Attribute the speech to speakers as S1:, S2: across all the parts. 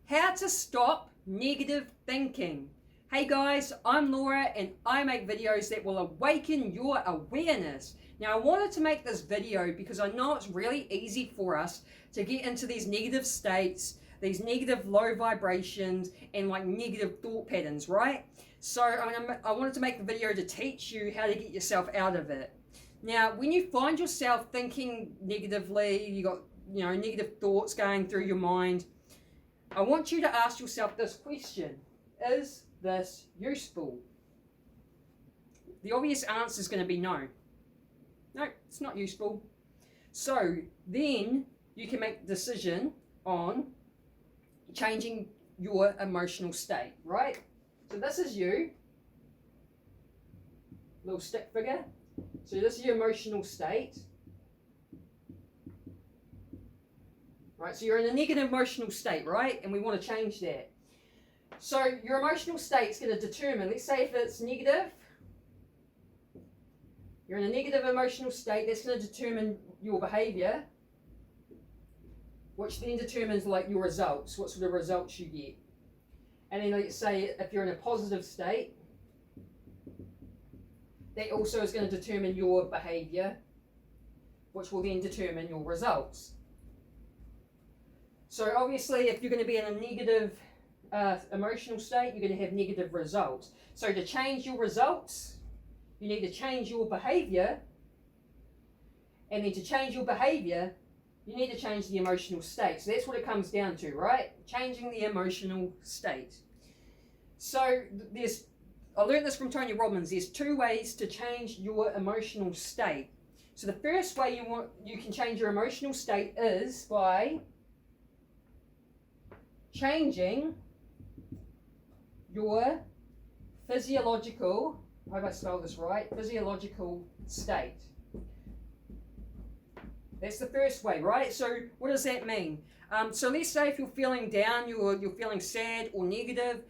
S1: How to stop negative thinking. Hey guys, I'm Laura and I make videos that will awaken your awareness. Now I wanted to make this video because I know it's really easy for us to get into these negative states, these negative low vibrations and like negative thought patterns, right? So I wanted to make the video to teach you how to get yourself out of it. Now when you find yourself thinking negatively, you got negative thoughts going through your mind, I want you to ask yourself this question: is this useful? The obvious answer is going to be no. No, it's not useful. So then you can make a decision on changing your emotional state, right? So this is you, little stick figure. So this is your emotional state. Right, so you're in a negative emotional state, right? And we want to change that. So your emotional state is going to determine, let's say if it's negative, you're in a negative emotional state, that's going to determine your behavior, which then determines like your results, what sort of results you get. And then let's say if you're in a positive state, that also is going to determine your behavior, which will then determine your results. So obviously if you're going to be in a negative emotional state, you're going to have negative results. So to change your results, you need to change your behavior. And then to change your behavior, you need to change the emotional state. So that's what it comes down to, right? Changing the emotional state. So I learned this from Tony Robbins. There's two ways to change your emotional state. So the first way you can change your emotional state is by changing your physiological, I hope I spelled this right, physiological state. That's the first way, right? So what does that mean? So let's say if you're feeling down, you're feeling sad or negative,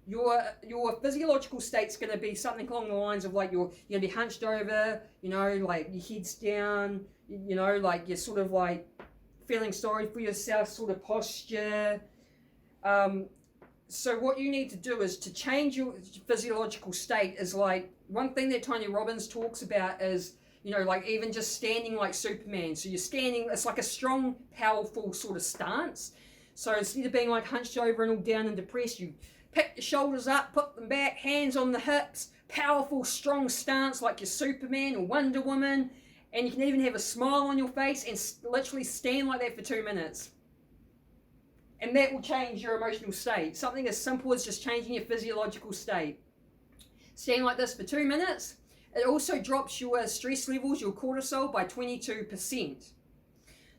S1: your physiological state's going to be something along the lines of like you're going to be hunched over, like your head's down, like you're sort of like feeling sorry for yourself sort of posture. So what you need to do is to change your physiological state is like one thing that Tony Robbins talks about is, like even just standing like Superman. So you're standing, it's like a strong, powerful sort of stance. So instead of being like hunched over and all down and depressed, you pick your shoulders up, put them back, hands on the hips, powerful, strong stance like you're Superman or Wonder Woman. And you can even have a smile on your face and literally stand like that for 2 minutes. And that will change your emotional state. Something as simple as just changing your physiological state. Stand like this for 2 minutes. It also drops your stress levels, your cortisol, by 22%.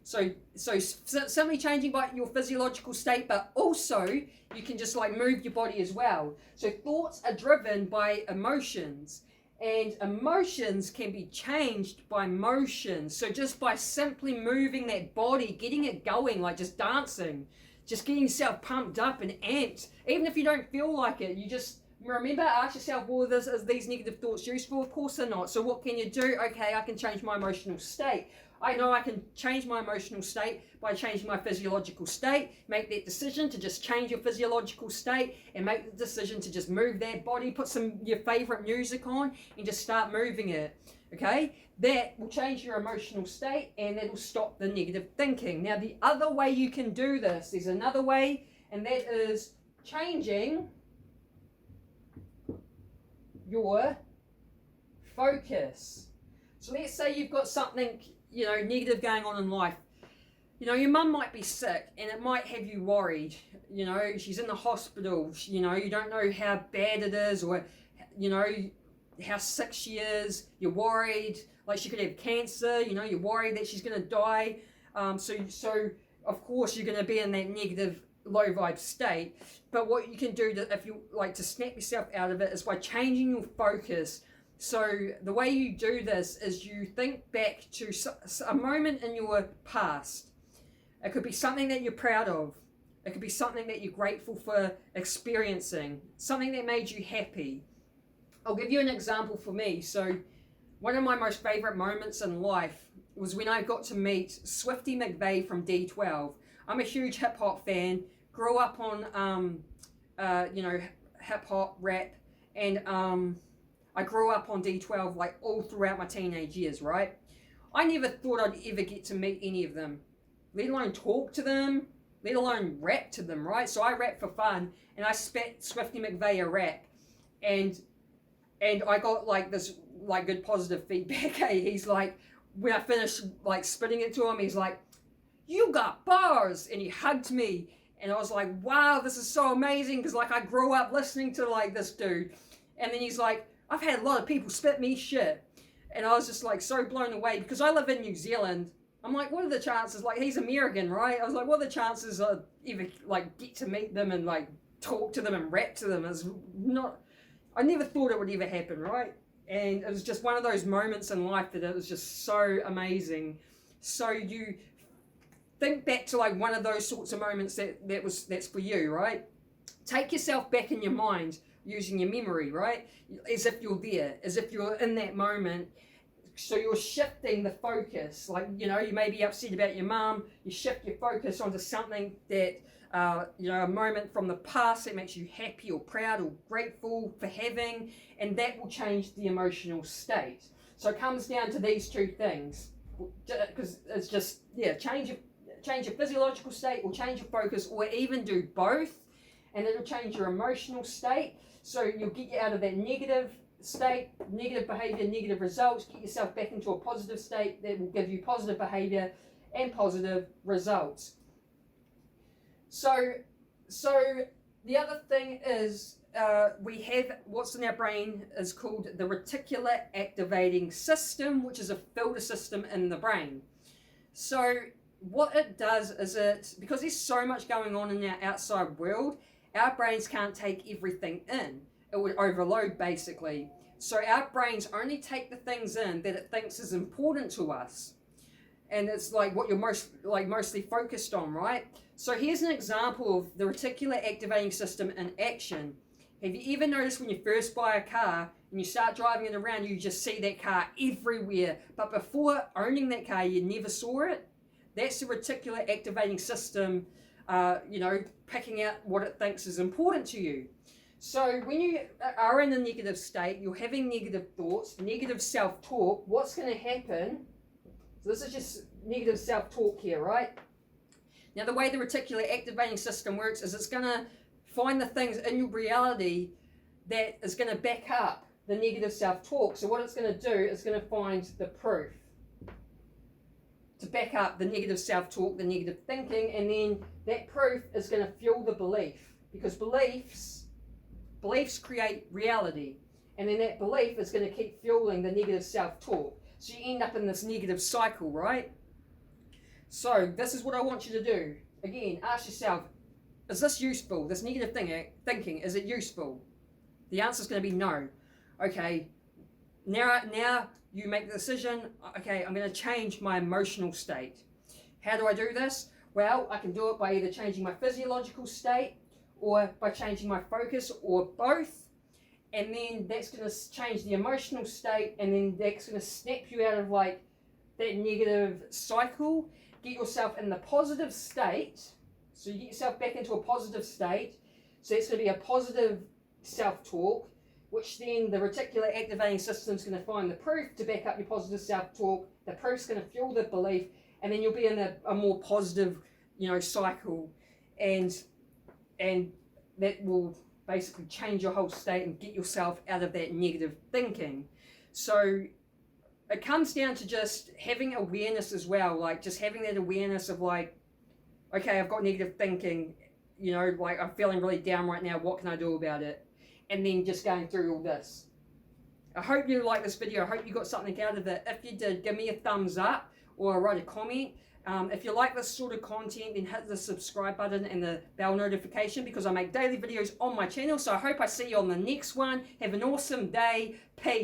S1: So simply changing by your physiological state, but also you can just like move your body as well. So thoughts are driven by emotions. And emotions can be changed by motion. So just by simply moving that body, getting it going, like just dancing, just getting yourself pumped up and amped. Even if you don't feel like it, you just remember, ask yourself, well, is these negative thoughts useful? Of course they're not. So what can you do? Okay, I can change my emotional state. I know I can change my emotional state by changing my physiological state. Make that decision to just change your physiological state and make the decision to just move that body, put your favorite music on and just start moving it. Okay? That will change your emotional state and that will stop the negative thinking. Now the other way you can do this, there's another way, and that is changing your focus. So let's say you've got something negative going on in life. Your mum might be sick and it might have you worried. She's in the hospital. You don't know how bad it is or, how sick she is. You're worried, like she could have cancer. You're worried that she's going to die. So of course you're going to be in that negative low vibe state. But what you can do if you like to snap yourself out of it is by changing your focus. So the way you do this is you think back to a moment in your past. It could be something that you're proud of. It could be something that you're grateful for experiencing. Something that made you happy. I'll give you an example for me. So one of my most favorite moments in life was when I got to meet Swifty McVeigh from D12. I'm a huge hip hop fan, grew up on, you know, hip hop, rap, and I grew up on D12 like all throughout my teenage years, right? I never thought I'd ever get to meet any of them, let alone talk to them, let alone rap to them, right? So I rap for fun, and I spat Swifty McVeigh a rap, and I got like this like good positive feedback. Hey, he's like, when I finished like spitting it to him, he's like, "You got bars," and he hugged me, and I was like, "Wow, this is so amazing," because like I grew up listening to like this dude, and then he's like, "I've had a lot of people spit me shit," and I was just like so blown away because I live in New Zealand. I'm like, what are the chances? Like, he's American, right? I was like, what are the chances I ever like get to meet them and like talk to them and rap to them? Is not. I never thought it would ever happen, right? And it was just one of those moments in life that it was just so amazing. So you think back to like one of those sorts of moments that's for you, right? Take yourself back in your mind using your memory, right? As if you're there, as if you're in that moment. So you're shifting the focus. Like, you know, you may be upset about your mum, you shift your focus onto something that, you know, a moment from the past that makes you happy or proud or grateful for having, and that will change the emotional state. So it comes down to these two things, because it's just, yeah, change your physiological state or change your focus, or even do both, and it'll change your emotional state. So you'll get you out of that negative state, negative behavior, negative results, get yourself back into a positive state that will give you positive behavior and positive results. So the other thing is we have what's in our brain is called the reticular activating system, which is a filter system in the brain. So what it does is because there's so much going on in our outside world, our brains can't take everything in. It would overload basically. So our brains only take the things in that it thinks is important to us. And it's like what you're mostly focused on, right? So here's an example of the reticular activating system in action. Have you ever noticed when you first buy a car and you start driving it around, you just see that car everywhere, but before owning that car, you never saw it? That's the reticular activating system, you know, picking out what it thinks is important to you. So when you are in a negative state, you're having negative thoughts, negative self-talk, what's going to happen? So this is just negative self-talk here, right? Now the way the reticular activating system works is it's going to find the things in your reality that is going to back up the negative self-talk. So what it's going to do is going to find the proof to back up the negative self-talk, the negative thinking, and then that proof is going to fuel the belief, because beliefs create reality, and then that belief is going to keep fueling the negative self-talk. So you end up in this negative cycle, right? So this is what I want you to do. Again, ask yourself, is this useful? This negative thinking, is it useful? The answer is going to be no. Okay, now you make the decision, okay, I'm going to change my emotional state. How do I do this? Well, I can do it by either changing my physiological state or by changing my focus, or both. And then that's going to change the emotional state, and then that's going to snap you out of like that negative cycle, get yourself in the positive state. So you get yourself back into a positive state. So it's going to be a positive self-talk, which then the reticular activating system is going to find the proof to back up your positive self-talk. The proof's going to fuel the belief, and then you'll be in a more positive, you know, cycle, and that will basically change your whole state and get yourself out of that negative thinking. So it comes down to just having awareness as well, like just having that awareness of like, okay, I've got negative thinking, you know, like I'm feeling really down right now, what can I do about it? And then just going through all this. I hope you liked this video. I hope you got something out of it. If you did, give me a thumbs up or write a comment. If you like this sort of content, then hit the subscribe button and the bell notification, because I make daily videos on my channel. So I hope I see you on the next one. Have an awesome day. Peace.